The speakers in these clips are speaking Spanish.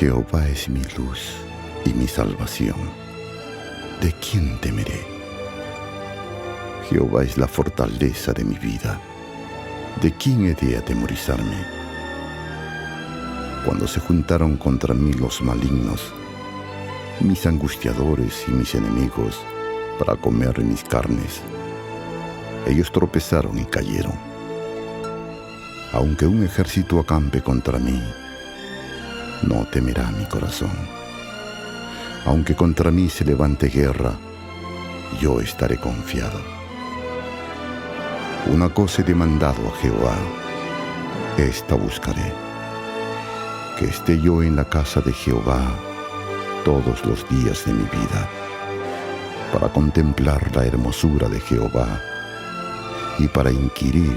Jehová es mi luz y mi salvación. ¿De quién temeré? Jehová es la fortaleza de mi vida. ¿De quién he de atemorizarme? Cuando se juntaron contra mí los malignos, mis angustiadores y mis enemigos, para comer mis carnes, ellos tropezaron y cayeron. Aunque un ejército acampe contra mí, no temerá mi corazón. Aunque contra mí se levante guerra, yo estaré confiado. Una cosa he demandado a Jehová, esta buscaré, que esté yo en la casa de Jehová todos los días de mi vida, para contemplar la hermosura de Jehová y para inquirir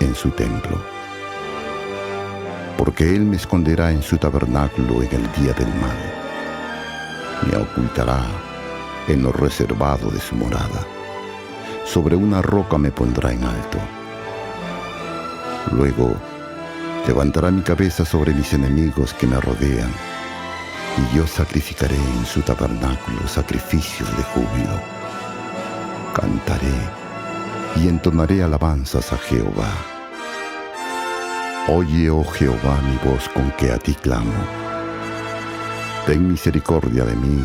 en su templo. Porque Él me esconderá en su tabernáculo en el día del mal, me ocultará en lo reservado de su morada, sobre una roca me pondrá en alto. Luego levantará mi cabeza sobre mis enemigos que me rodean, y yo sacrificaré en su tabernáculo sacrificios de júbilo. Cantaré y entonaré alabanzas a Jehová. Oye, oh Jehová, mi voz con que a ti clamo. Ten misericordia de mí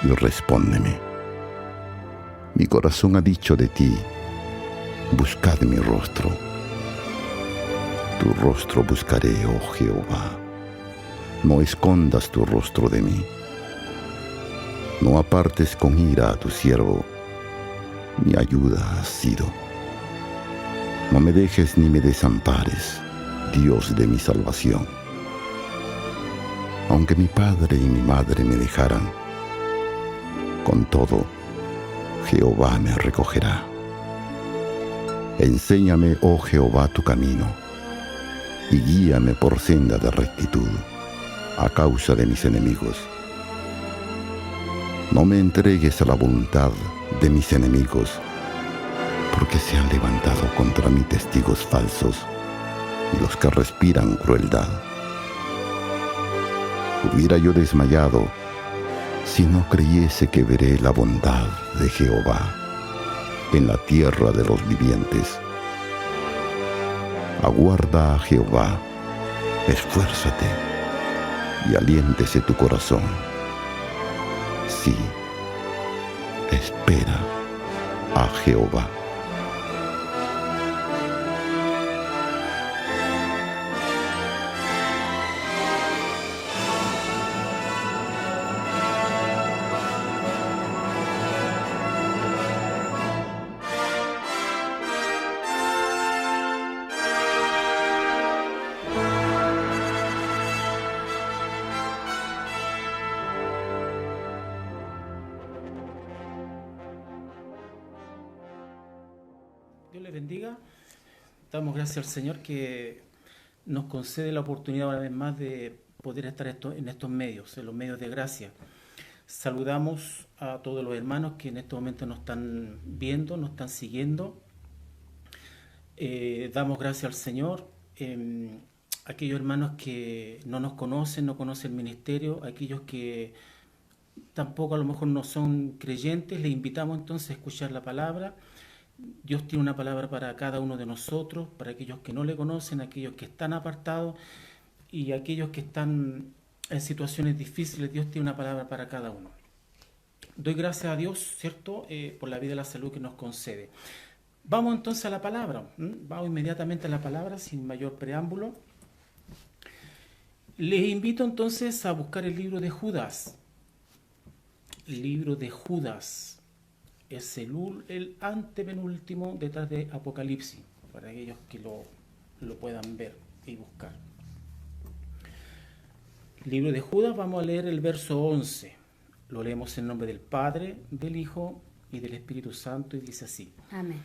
y respóndeme. Mi corazón ha dicho de ti, buscad mi rostro. Tu rostro buscaré, oh Jehová. No escondas tu rostro de mí. No apartes con ira a tu siervo. Mi ayuda has sido. No me dejes ni me desampares, Dios de mi salvación. Aunque mi padre y mi madre me dejaran, con todo, Jehová me recogerá. Enséñame, oh Jehová, tu camino, y guíame por senda de rectitud, a causa de mis enemigos. No me entregues a la voluntad de mis enemigos, porque se han levantado contra mí testigos falsos y los que respiran crueldad. Hubiera yo desmayado si no creyese que veré la bondad de Jehová en la tierra de los vivientes. Aguarda a Jehová, esfuérzate y aliéntese tu corazón. Sí, espera a Jehová. Dios les bendiga. Damos gracias al Señor que nos concede la oportunidad una vez más de poder estar en estos medios, en los medios de gracia. Saludamos a todos los hermanos que en este momento nos están viendo, nos están siguiendo. Damos gracias al Señor. Aquellos hermanos que no nos conocen, no conocen el ministerio, aquellos que tampoco a lo mejor no son creyentes, les invitamos entonces a escuchar la palabra. Dios tiene una palabra para cada uno de nosotros, para aquellos que no le conocen, aquellos que están apartados y aquellos que están en situaciones difíciles. Dios tiene una palabra para cada uno. Doy gracias a Dios, ¿cierto?, por la vida y la salud que nos concede. Vamos entonces a la palabra. Vamos inmediatamente a la palabra sin mayor preámbulo. Les invito entonces a buscar el libro de Judas. El libro de Judas. Es el antepenúltimo detrás de Apocalipsis, para aquellos que lo puedan ver y buscar. Libro de Judas, vamos a leer el verso 11. Lo leemos en nombre del Padre, del Hijo y del Espíritu Santo, y dice así. Amén.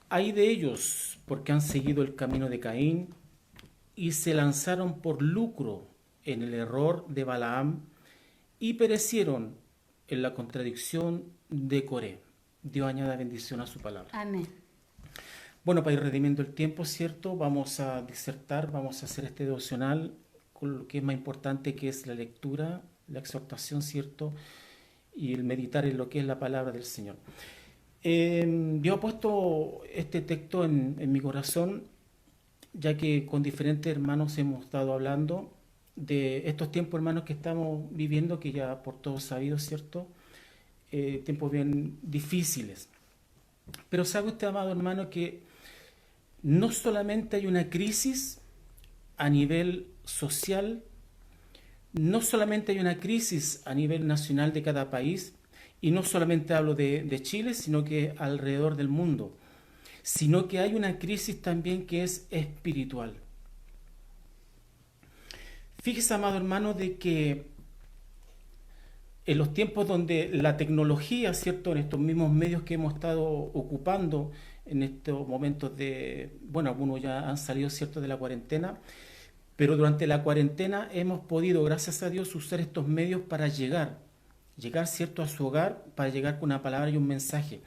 Hay de ellos, porque han seguido el camino de Caín y se lanzaron por lucro en el error de Balaam y perecieron en la contradicción de Coré. Dios añada bendición a su palabra. Amén. Bueno, para ir redimiendo el tiempo, ¿cierto? Vamos a disertar, vamos a hacer este devocional con lo que es más importante, que es la lectura, la exhortación, ¿cierto? Y el meditar en lo que es la palabra del Señor. Yo he puesto este texto en mi corazón, ya que con diferentes hermanos hemos estado hablando de estos tiempos, hermanos, que estamos viviendo, que ya por todos sabidos, ¿cierto? Tiempos bien difíciles. Pero sabe usted, amado hermano, que no solamente hay una crisis a nivel social, no solamente hay una crisis a nivel nacional de cada país, y no solamente hablo de Chile, sino que alrededor del mundo, sino que hay una crisis también que es espiritual. Fíjese, amado hermano, de que en los tiempos donde la tecnología, ¿cierto?, en estos mismos medios que hemos estado ocupando en estos momentos de, bueno, algunos ya han salido, ¿cierto?, de la cuarentena, pero durante la cuarentena hemos podido, gracias a Dios, usar estos medios para llegar, ¿cierto?, a su hogar, para llegar con una palabra y un mensaje.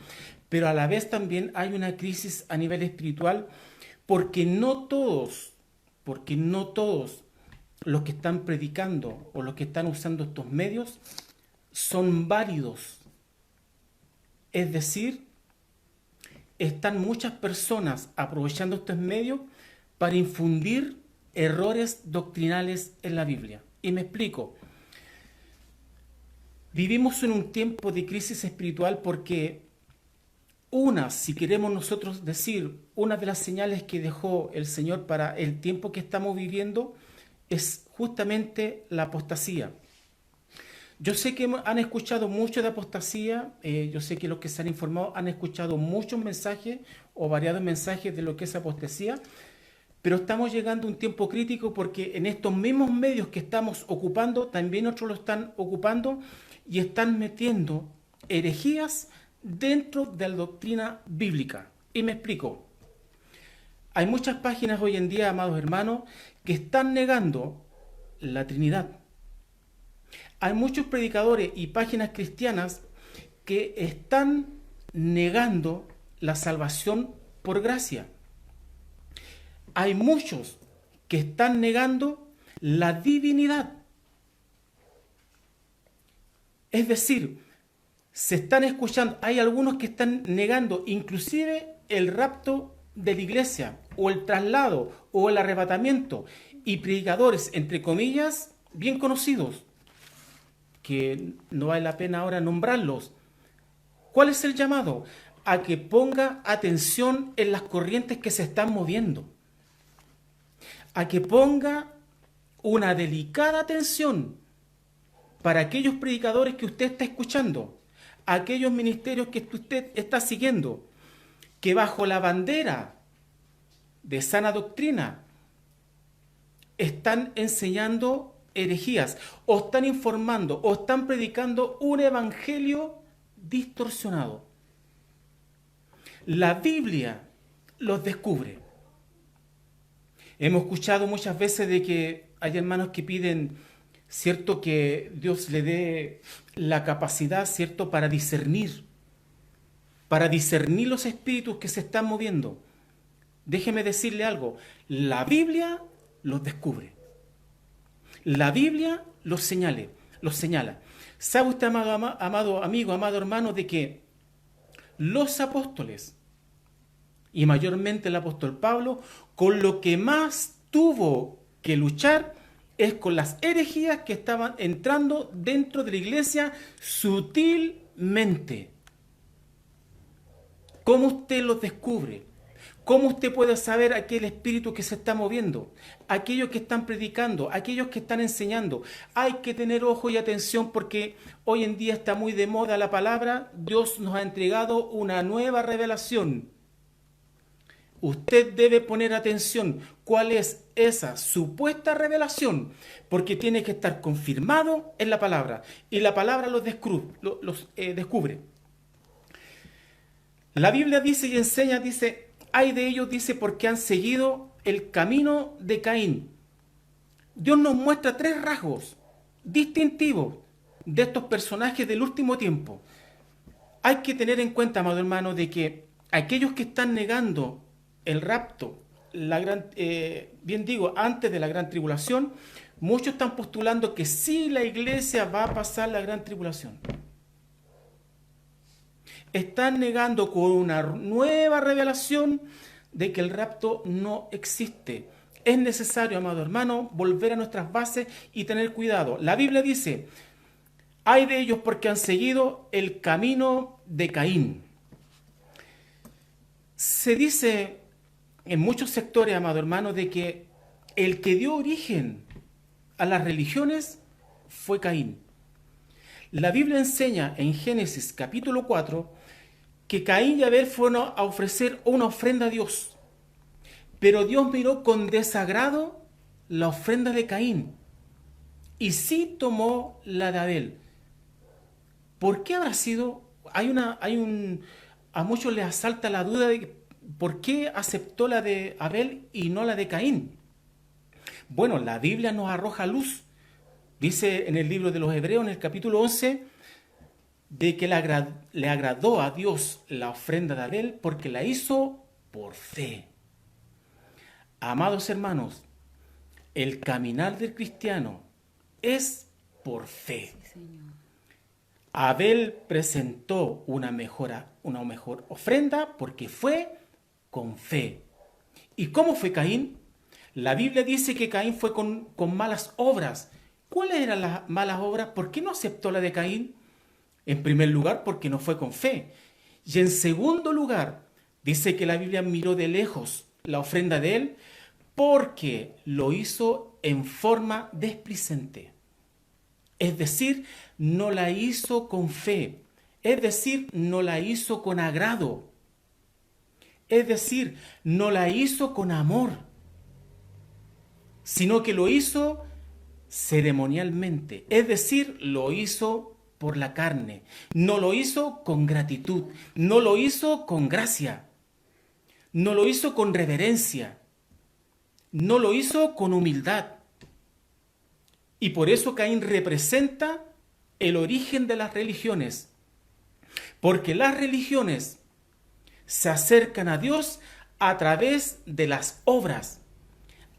Pero a la vez también hay una crisis a nivel espiritual, porque no todos los que están predicando o los que están usando estos medios son válidos. Es decir, están muchas personas aprovechando estos medios para infundir errores doctrinales en la Biblia. Y me explico. Vivimos en un tiempo de crisis espiritual porque si queremos nosotros decir, una de las señales que dejó el Señor para el tiempo que estamos viviendo es justamente la apostasía. Yo sé que han escuchado mucho de apostasía, yo sé que los que se han informado han escuchado muchos mensajes o variados mensajes de lo que es apostasía, pero estamos llegando a un tiempo crítico porque en estos mismos medios que estamos ocupando, también otros lo están ocupando y están metiendo herejías dentro de la doctrina bíblica. Y me explico. Hay muchas páginas hoy en día, amados hermanos, que están negando la Trinidad. Hay muchos predicadores y páginas cristianas que están negando la salvación por gracia. Hay muchos que están negando la divinidad. Es decir, se están escuchando, hay algunos que están negando inclusive el rapto de la iglesia, o el traslado, o el arrebatamiento, y predicadores, entre comillas, bien conocidos, que no vale la pena ahora nombrarlos. ¿Cuál es el llamado? A que ponga atención en las corrientes que se están moviendo. A que ponga una delicada atención para aquellos predicadores que usted está escuchando, aquellos ministerios que usted está siguiendo, que bajo la bandera de sana doctrina están enseñando herejías, o están informando, o están predicando un evangelio distorsionado. La Biblia los descubre. Hemos escuchado muchas veces de que hay hermanos que piden, ¿cierto?, que Dios le dé la capacidad, ¿cierto?, para discernir los espíritus que se están moviendo. Déjeme decirle algo, la Biblia los descubre. La Biblia los señala. ¿Sabe usted, amado amigo, amado hermano, de que los apóstoles, y mayormente el apóstol Pablo, con lo que más tuvo que luchar es con las herejías que estaban entrando dentro de la iglesia sutilmente? ¿Cómo usted los descubre? ¿Cómo usted puede saber aquel espíritu que se está moviendo? Aquellos que están predicando, aquellos que están enseñando. Hay que tener ojo y atención porque hoy en día está muy de moda la palabra. Dios nos ha entregado una nueva revelación. Usted debe poner atención cuál es esa supuesta revelación, porque tiene que estar confirmado en la palabra. Y la palabra los descubre. La Biblia dice y enseña, dice, hay de ellos, dice, porque han seguido el camino de Caín. Dios nos muestra 3 rasgos distintivos de estos personajes del último tiempo. Hay que tener en cuenta, amado hermano, de que aquellos que están negando el rapto, antes de la gran tribulación, Muchos están postulando que sí, la iglesia va a pasar la gran tribulación. Están negando con una nueva revelación de que el rapto no existe. Es necesario, amado hermano, volver a nuestras bases y tener cuidado. La Biblia dice, hay de ellos porque han seguido el camino de Caín. Se dice en muchos sectores, amado hermano, de que el que dio origen a las religiones fue Caín. La Biblia enseña en Génesis capítulo 4 que Caín y Abel fueron a ofrecer una ofrenda a Dios. Pero Dios miró con desagrado la ofrenda de Caín y sí tomó la de Abel. ¿Por qué habrá sido? A muchos les asalta la duda de por qué aceptó la de Abel y no la de Caín. Bueno, la Biblia nos arroja luz. Dice en el libro de los Hebreos, en el capítulo 11, de que le agradó a Dios la ofrenda de Abel porque la hizo por fe. Amados hermanos, el caminar del cristiano es por fe. Abel presentó una mejor ofrenda porque fue con fe. ¿Y cómo fue Caín? La Biblia dice que Caín fue con malas obras. ¿Cuáles eran las malas obras? ¿Por qué no aceptó la de Caín? En primer lugar, porque no fue con fe. Y en segundo lugar, dice que la Biblia miró de lejos la ofrenda de él porque lo hizo en forma displicente. Es decir, no la hizo con fe. Es decir, no la hizo con agrado. Es decir, no la hizo con amor, sino que lo hizo ceremonialmente. Es decir, lo hizo por la carne. No lo hizo con gratitud. No lo hizo con gracia. No lo hizo con reverencia. No lo hizo con humildad. Y por eso Caín representa el origen de las religiones. Porque las religiones se acercan a Dios a través de las obras,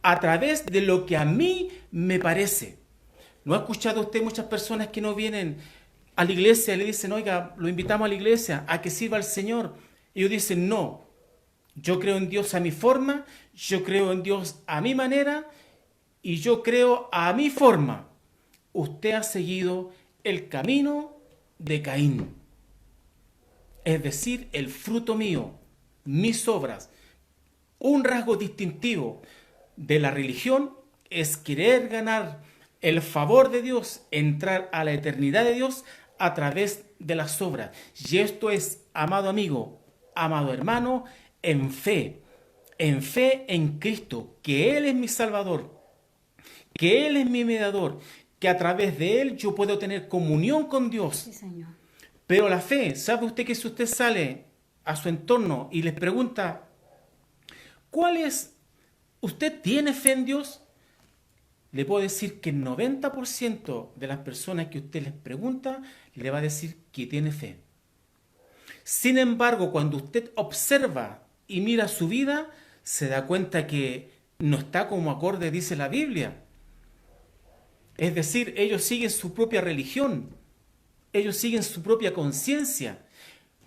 a través de lo que a mí me parece. ¿No ha escuchado usted muchas personas que no vienen a la iglesia y le dicen, oiga, lo invitamos a la iglesia a que sirva al Señor? Y ellos dicen, no, yo creo en Dios a mi forma, yo creo en Dios a mi manera y yo creo a mi forma. Usted ha seguido el camino de Caín. Es decir, el fruto mío, mis obras. Un rasgo distintivo de la religión es querer ganar el favor de Dios, entrar a la eternidad de Dios a través de las obras. Y esto es, amado amigo, amado hermano, en fe en Cristo, que Él es mi Salvador, que Él es mi mediador, que a través de Él yo puedo tener comunión con Dios. Sí, Señor. Pero la fe, ¿sabe usted que si usted sale a su entorno y les pregunta, ¿cuál es? ¿Usted tiene fe en Dios? Le puedo decir que el 90% de las personas que usted les pregunta, le va a decir que tiene fe. Sin embargo, cuando usted observa y mira su vida, se da cuenta que no está como acorde dice la Biblia. Es decir, ellos siguen su propia religión, ellos siguen su propia conciencia,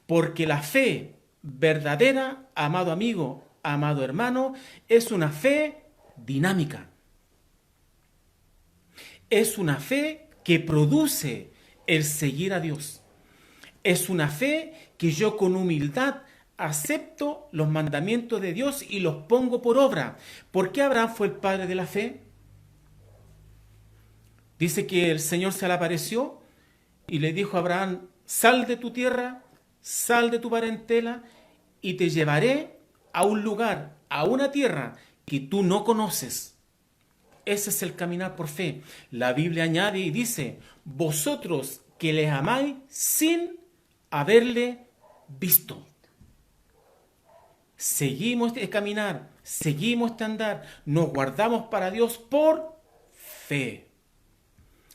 porque la fe verdadera, amado amigo, amado hermano, es una fe dinámica. Es una fe que produce el seguir a Dios. Es una fe que yo con humildad acepto los mandamientos de Dios y los pongo por obra. ¿Por qué Abraham fue el padre de la fe? Dice que el Señor se le apareció y le dijo a Abraham, sal de tu tierra, sal de tu parentela y te llevaré a un lugar, a una tierra que tú no conoces. Ese es el caminar por fe. La Biblia añade y dice, vosotros que les amáis sin haberle visto. Seguimos este caminar, seguimos este andar, nos guardamos para Dios por fe.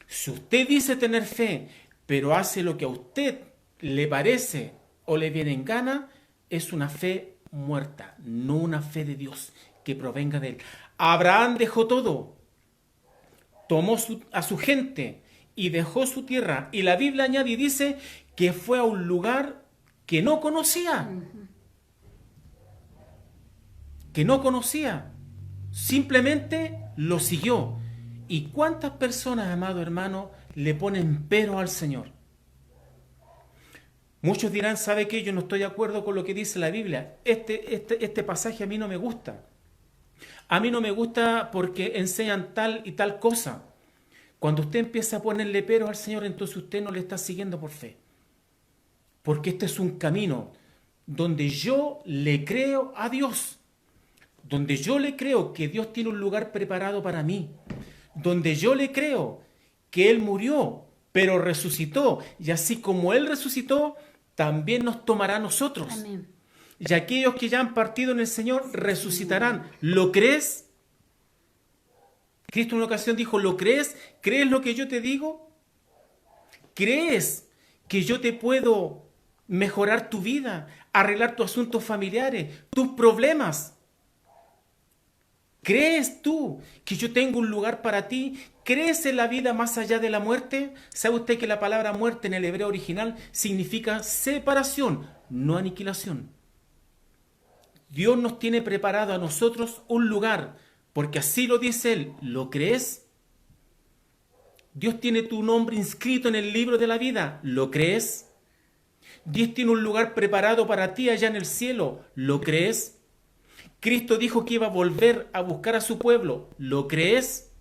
Si usted dice tener fe, pero hace lo que a usted le parece o le viene en gana, es una fe muerta, no una fe de Dios que provenga de él. Abraham dejó todo tomó a su gente y dejó su tierra. Y la Biblia añade y dice que fue a un lugar que no conocía. Que no conocía. Simplemente lo siguió. ¿Y cuántas personas, amado hermano, le ponen pero al Señor? Muchos dirán, ¿sabe qué? Yo no estoy de acuerdo con lo que dice la Biblia. Este pasaje a mí no me gusta. A mí no me gusta porque enseñan tal y tal cosa. Cuando usted empieza a ponerle peros al Señor, entonces usted no le está siguiendo por fe. Porque este es un camino donde yo le creo a Dios. Donde yo le creo que Dios tiene un lugar preparado para mí. Donde yo le creo que Él murió, pero resucitó. Y así como Él resucitó, también nos tomará a nosotros. Amén. Y aquellos que ya han partido en el Señor resucitarán. ¿Lo crees? Cristo en una ocasión dijo, ¿lo crees? ¿Crees lo que yo te digo? ¿Crees que yo te puedo mejorar tu vida, arreglar tus asuntos familiares, tus problemas? ¿Crees tú que yo tengo un lugar para ti? ¿Crees en la vida más allá de la muerte? ¿Sabe usted que la palabra muerte en el hebreo original significa separación, no aniquilación? Dios nos tiene preparado a nosotros un lugar, porque así lo dice Él. ¿Lo crees? Dios tiene tu nombre inscrito en el libro de la vida. ¿Lo crees? Dios tiene un lugar preparado para ti allá en el cielo. ¿Lo crees? Cristo dijo que iba a volver a buscar a su pueblo. ¿Lo crees?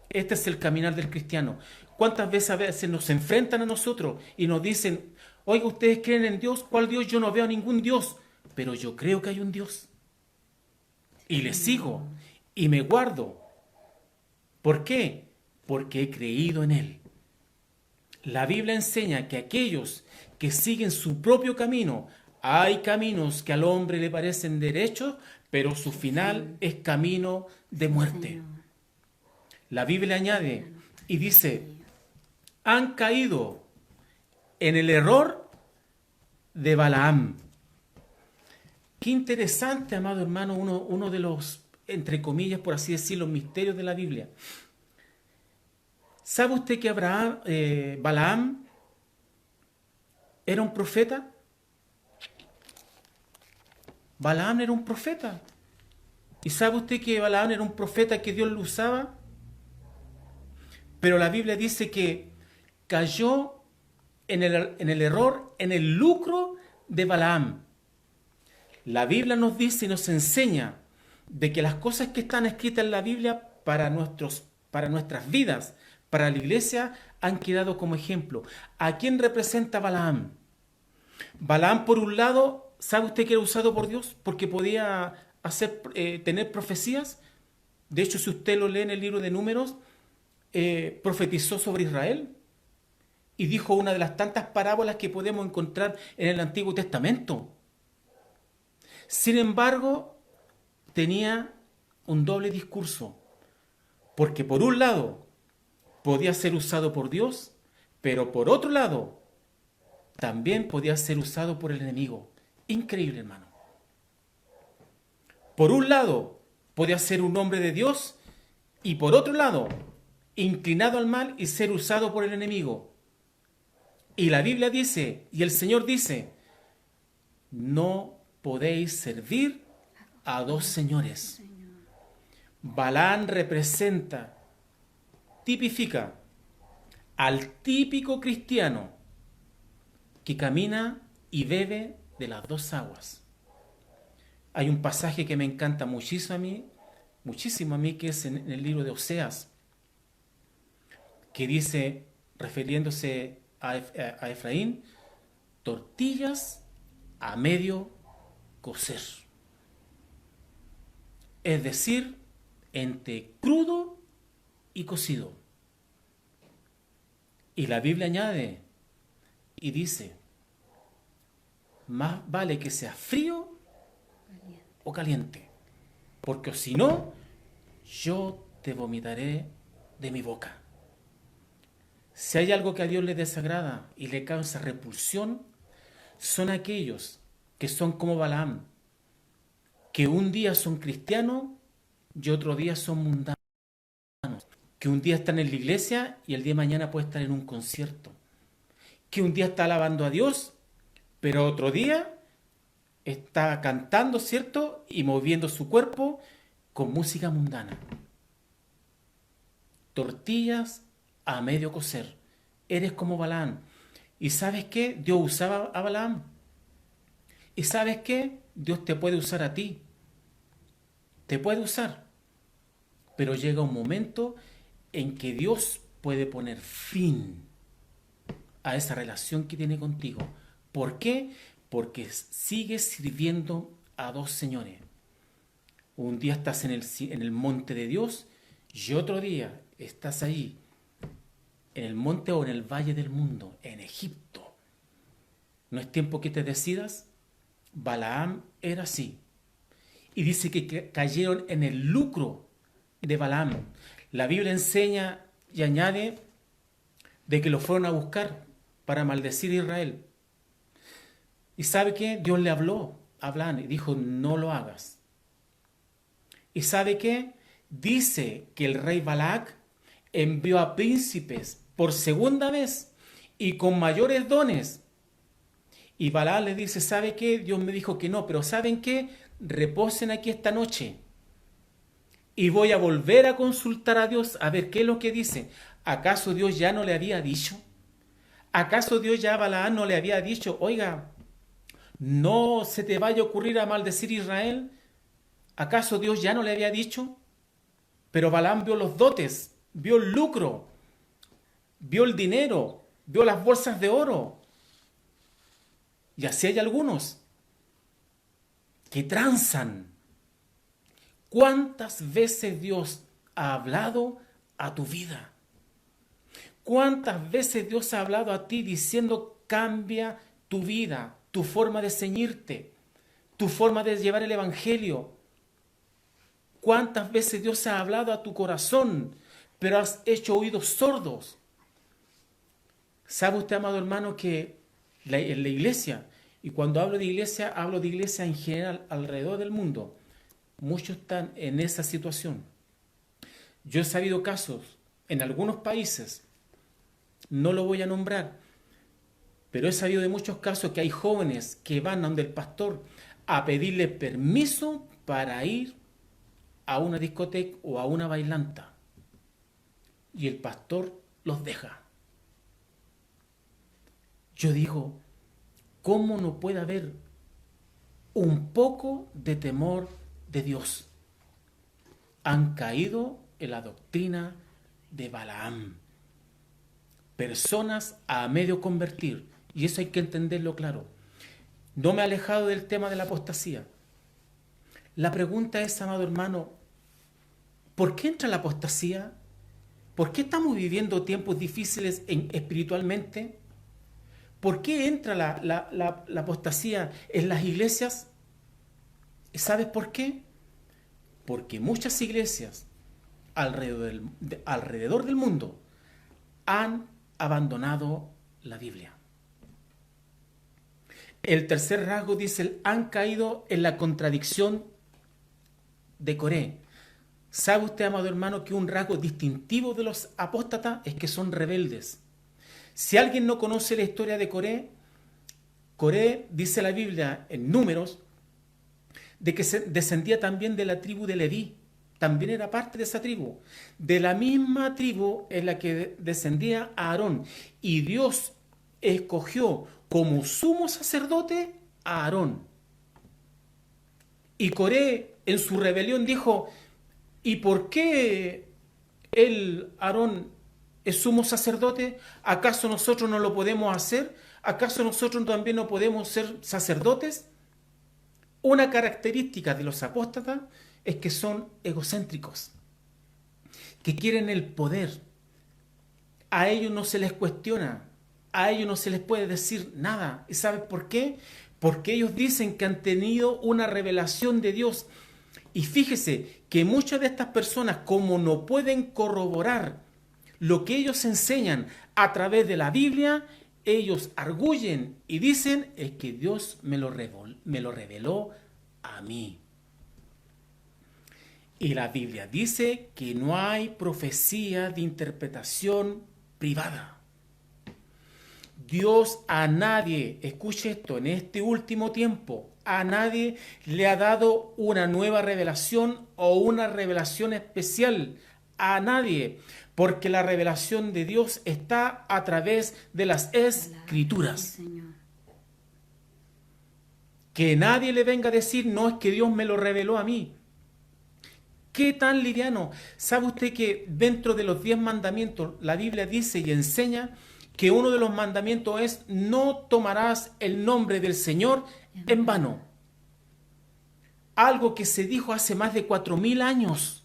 Este es el caminar del cristiano. ¿Cuántas veces a veces nos enfrentan a nosotros y nos dicen, oiga, ¿ustedes creen en Dios? ¿Cuál Dios? Yo no veo a ningún Dios, pero yo creo que hay un Dios. Y le sigo y me guardo. ¿Por qué? Porque he creído en Él. La Biblia enseña que aquellos que siguen su propio camino, hay caminos que al hombre le parecen derechos, pero su final es camino de muerte. La Biblia añade y dice, han caído en el error de Balaam. Qué interesante, amado hermano, uno de los, entre comillas, por así decirlo, misterios de la Biblia. ¿Sabe usted que Balaam era un profeta? Balaam era un profeta. ¿Y sabe usted que Balaam era un profeta que Dios lo usaba? Pero la Biblia dice que cayó en el error, en el lucro de Balaam. La Biblia nos dice y nos enseña de que las cosas que están escritas en la Biblia para nuestras vidas, para la iglesia, han quedado como ejemplo. ¿A quién representa Balaam? Balaam, por un lado, ¿sabe usted que era usado por Dios? Porque podía tener profecías. De hecho, si usted lo lee en el libro de Números, profetizó sobre Israel y dijo una de las tantas parábolas que podemos encontrar en el Antiguo Testamento. Sin embargo, tenía un doble discurso, porque por un lado podía ser usado por Dios, pero por otro lado también podía ser usado por el enemigo. Increíble, hermano. Por un lado podía ser un hombre de Dios y por otro lado inclinado al mal y ser usado por el enemigo. Y la Biblia dice, y el Señor dice, no podéis servir a dos señores. Balaam representa, tipifica al típico cristiano que camina y bebe de las dos aguas. Hay un pasaje que me encanta muchísimo a mí, que es en el libro de Oseas, que dice, refiriéndose a Efraín, tortillas a medio cocer. Es decir, entre crudo y cocido. Y la Biblia añade y dice, más vale que sea frío o caliente, porque si no, yo te vomitaré de mi boca. Si hay algo que a Dios le desagrada y le causa repulsión, son aquellos que son como Balaam, que un día son cristianos y otro día son mundanos. que un día están en la iglesia y el día de mañana puede estar en un concierto, que un día está alabando a Dios, pero otro día está cantando, ¿cierto? Y moviendo su cuerpo con música mundana. Tortillas a medio cocer. Eres como Balaam. ¿Y sabes qué? Dios usaba a Balaam. ¿Y sabes qué? Dios te puede usar a ti. Te puede usar. Pero llega un momento en que Dios puede poner fin a esa relación que tiene contigo. ¿Por qué? Porque sigues sirviendo a dos señores. Un día estás en el monte de Dios y otro día estás ahí, en el monte o en el valle del mundo, en Egipto. ¿No es tiempo que te decidas? Balaam era así. Y dice que cayeron en el lucro de Balaam. La Biblia enseña y añade de que lo fueron a buscar para maldecir a Israel. ¿Y sabe qué? Dios le habló a Balaam y dijo, no lo hagas. ¿Y sabe qué? Dice que el rey Balac envió a príncipes por segunda vez y con mayores dones. Y Balaam le dice, ¿sabe qué? Dios me dijo que no, pero ¿saben qué? Reposen aquí esta noche. Y voy a volver a consultar a Dios a ver qué es lo que dice. ¿Acaso Dios ya no le había dicho? ¿Acaso Dios ya a Balaam no le había dicho, oiga, no se te vaya a ocurrir a maldecir a Israel? ¿Acaso Dios ya no le había dicho? Pero Balaam vio los dotes, vio el lucro, vio el dinero, vio las bolsas de oro. Y así hay algunos que transan. ¿Cuántas veces Dios ha hablado a tu vida? ¿Cuántas veces Dios ha hablado a ti diciendo cambia tu vida, tu forma de ceñirte, tu forma de llevar el evangelio? ¿Cuántas veces Dios ha hablado a tu corazón, pero has hecho oídos sordos? ¿Sabe usted, amado hermano, que en la iglesia, y cuando hablo de iglesia en general alrededor del mundo, muchos están en esa situación? Yo he sabido casos en algunos países, no lo voy a nombrar, pero he sabido de muchos casos que hay jóvenes que van donde el pastor a pedirle permiso para ir a una discoteca o a una bailanta. Y el pastor los deja. Yo digo, ¿cómo no puede haber un poco de temor de Dios? Han caído en la doctrina de Balaam. Personas a medio convertir. Y eso hay que entenderlo claro. No me he alejado del tema de la apostasía. La pregunta es, amado hermano, ¿por qué entra la apostasía? ¿Por qué estamos viviendo tiempos difíciles espiritualmente? ¿Por qué entra la apostasía en las iglesias? ¿Sabes por qué? Porque muchas iglesias alrededor del mundo han abandonado la Biblia. El tercer rasgo dice, han caído en la contradicción de Coré. ¿Sabe usted, amado hermano, que un rasgo distintivo de los apóstatas es que son rebeldes? Si alguien no conoce la historia de Coré, Coré, dice la Biblia en Números, de que descendía también de la tribu de Leví, también era parte de esa tribu, de la misma tribu en la que descendía Aarón, y Dios escogió como sumo sacerdote a Aarón. Y Coré en su rebelión dijo, ¿y por qué Aarón es sumo sacerdote? ¿Acaso nosotros no lo podemos hacer? ¿Acaso nosotros también no podemos ser sacerdotes? Una característica de los apóstatas es que son egocéntricos, que quieren el poder. A ellos no se les cuestiona, a ellos no se les puede decir nada. ¿Y sabes por qué? Porque ellos dicen que han tenido una revelación de Dios. Y fíjese que muchas de estas personas, como no pueden corroborar lo que ellos enseñan a través de la Biblia, ellos arguyen y dicen, es que Dios me lo reveló a mí. Y la Biblia dice que no hay profecía de interpretación privada. Dios a nadie, escuche esto, en este último tiempo, a nadie le ha dado una nueva revelación o una revelación especial. A nadie. Porque la revelación de Dios está a través de las Escrituras. Que nadie le venga a decir, no, es que Dios me lo reveló a mí. ¿Qué tan liviano? ¿Sabe usted que dentro de los 10 mandamientos la Biblia dice y enseña que uno de los mandamientos es no tomarás el nombre del Señor en vano? Algo que se dijo hace más de 4000 años.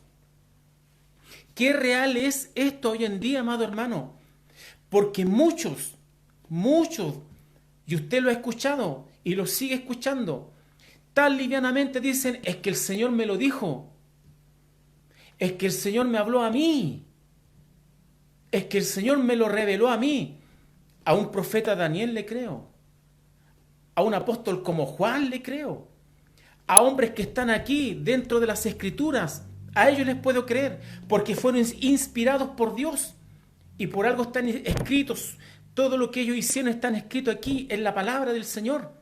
¿Qué real es esto hoy en día, amado hermano? Porque muchos, y usted lo ha escuchado y lo sigue escuchando, tan livianamente dicen, es que el Señor me lo dijo. Es que el Señor me habló a mí. Es que el Señor me lo reveló a mí. A un profeta Daniel le creo. A un apóstol como Juan le creo. A hombres que están aquí dentro de las Escrituras, a ellos les puedo creer, porque fueron inspirados por Dios y por algo están escritos. Todo lo que ellos hicieron están escrito aquí en la palabra del Señor.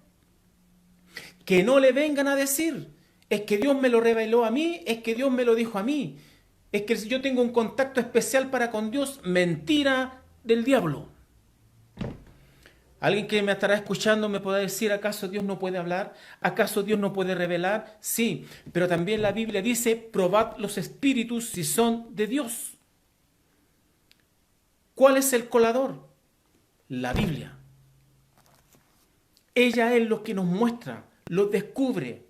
Que no le vengan a decir, es que Dios me lo reveló a mí, es que Dios me lo dijo a mí, es que yo tengo un contacto especial para con Dios. Mentira del diablo. Alguien que me estará escuchando me podrá decir, ¿acaso Dios no puede hablar? ¿Acaso Dios no puede revelar? Sí, pero también la Biblia dice, probad los espíritus si son de Dios. ¿Cuál es el colador? La Biblia. Ella es lo que nos muestra, lo descubre.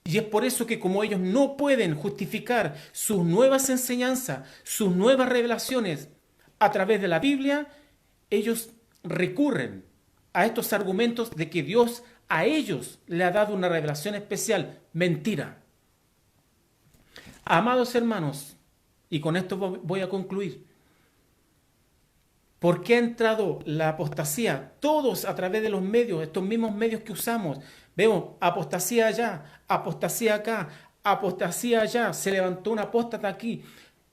Y es por eso que como ellos no pueden justificar sus nuevas enseñanzas, sus nuevas revelaciones a través de la Biblia, ellos recurren a estos argumentos de que Dios a ellos le ha dado una revelación especial. Mentira. Amados hermanos, y con esto voy a concluir, ¿por qué ha entrado la apostasía? Todos a través de los medios, estos mismos medios que usamos, vemos apostasía allá, apostasía acá, apostasía allá, se levantó una apóstata aquí.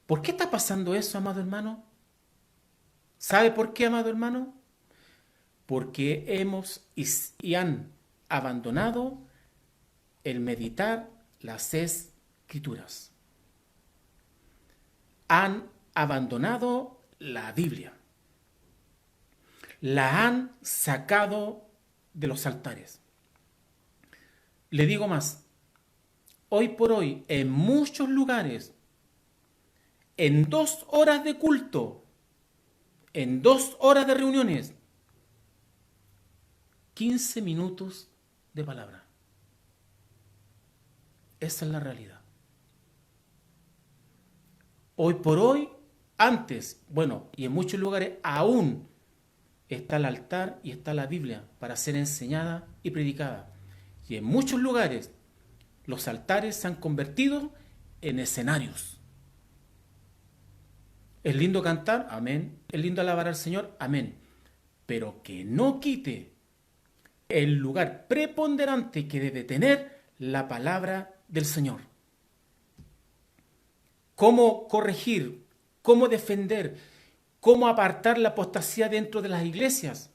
¿Por qué está pasando eso, amado hermano? ¿Sabe por qué, amado hermano? Porque hemos y han abandonado el meditar las Escrituras. Han abandonado la Biblia. La han sacado de los altares. Le digo más, hoy por hoy, en muchos lugares, en 2 horas de culto, en 2 horas de reuniones, 15 minutos de palabra. Esa es la realidad. Hoy por hoy, antes, bueno, y en muchos lugares aún está el altar y está la Biblia para ser enseñada y predicada. Y en muchos lugares los altares se han convertido en escenarios. ¿Es lindo cantar? Amén. ¿Es lindo alabar al Señor? Amén. Pero que no quite el lugar preponderante que debe tener la palabra del Señor. ¿Cómo corregir? ¿Cómo defender? ¿Cómo apartar la apostasía dentro de las iglesias?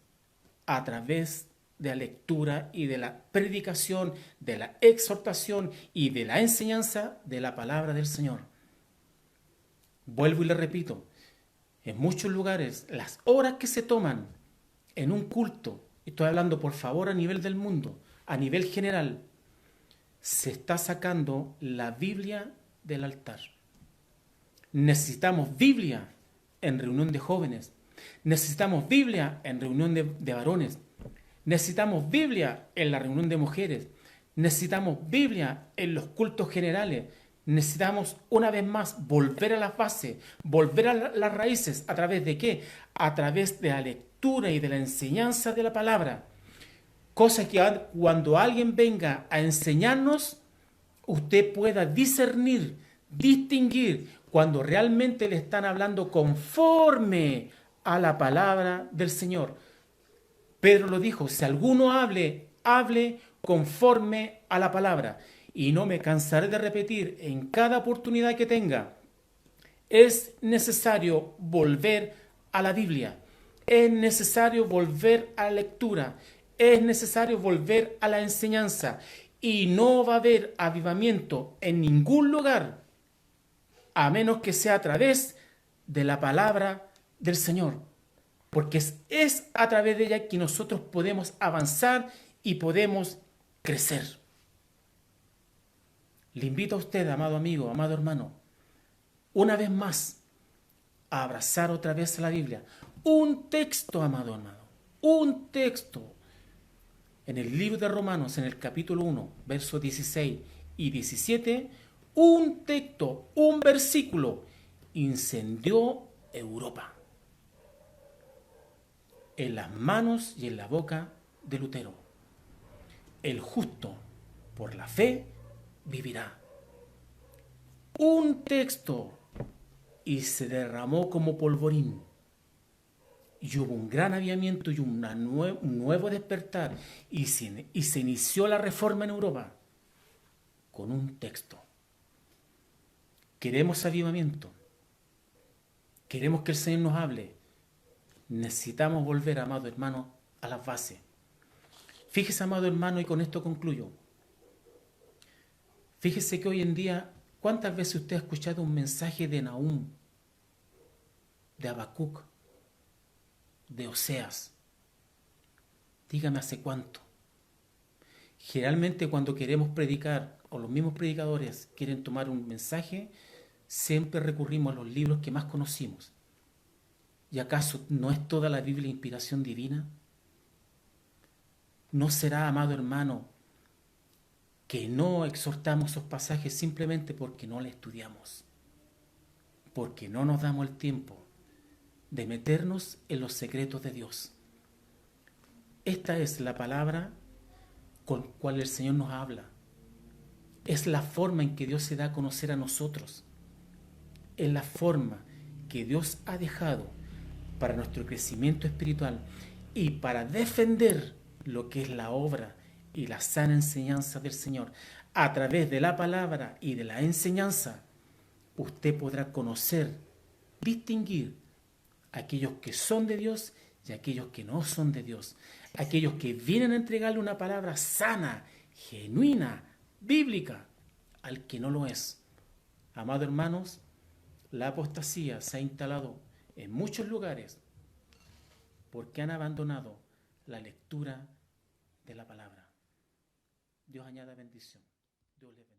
A través de la lectura y de la predicación, de la exhortación y de la enseñanza de la palabra del Señor. Vuelvo y le repito, en muchos lugares las horas que se toman en un culto, estoy hablando por favor a nivel del mundo, a nivel general, se está sacando la Biblia del altar. Necesitamos Biblia en reunión de jóvenes, necesitamos Biblia en reunión de varones, necesitamos Biblia en la reunión de mujeres, necesitamos Biblia en los cultos generales, necesitamos una vez más volver a las bases, volver a las raíces. ¿A través de qué? A través de la lectura y de la enseñanza de la palabra. Cosa que cuando alguien venga a enseñarnos, usted pueda discernir, distinguir cuando realmente le están hablando conforme a la palabra del Señor. Pedro lo dijo, si alguno hable conforme a la palabra. y no me cansaré de repetir en cada oportunidad que tenga, es necesario volver a la Biblia, es necesario volver a la lectura, es necesario volver a la enseñanza, y no va a haber avivamiento en ningún lugar a menos que sea a través de la palabra del Señor, porque es a través de ella que nosotros podemos avanzar y podemos crecer. Le invito a usted, amado amigo, amado hermano, una vez más, a abrazar otra vez a la Biblia. Un texto, amado hermano, un texto. En el libro de Romanos, en el capítulo 1, versos 16 y 17, un texto, un versículo, incendió Europa en las manos y en la boca de Lutero. El justo, por la fe, vivirá. Un texto, y se derramó como polvorín. Y hubo un gran avivamiento y un nuevo despertar. Y se inició la reforma en Europa con un texto. Queremos avivamiento. Queremos que el Señor nos hable. Necesitamos volver, amado hermano, a las bases. Fíjese, amado hermano, y con esto concluyo. Fíjese que hoy en día, ¿cuántas veces usted ha escuchado un mensaje de Nahum, de Habacuc, de Oseas? Dígame hace cuánto. Generalmente cuando queremos predicar, o los mismos predicadores quieren tomar un mensaje, siempre recurrimos a los libros que más conocimos. ¿Y acaso no es toda la Biblia inspiración divina? ¿No será, amado hermano, que no exhortamos esos pasajes simplemente porque no los estudiamos? Porque no nos damos el tiempo de meternos en los secretos de Dios. Esta es la palabra con la cual el Señor nos habla. Es la forma en que Dios se da a conocer a nosotros. Es la forma que Dios ha dejado para nuestro crecimiento espiritual y para defender lo que es la obra y la sana enseñanza del Señor. A través de la palabra y de la enseñanza, usted podrá conocer, distinguir aquellos que son de Dios y aquellos que no son de Dios. Aquellos que vienen a entregarle una palabra sana, genuina, bíblica, al que no lo es. Amados hermanos, la apostasía se ha instalado en muchos lugares porque han abandonado la lectura de la palabra. Dios añada bendición. Dios les bendiga.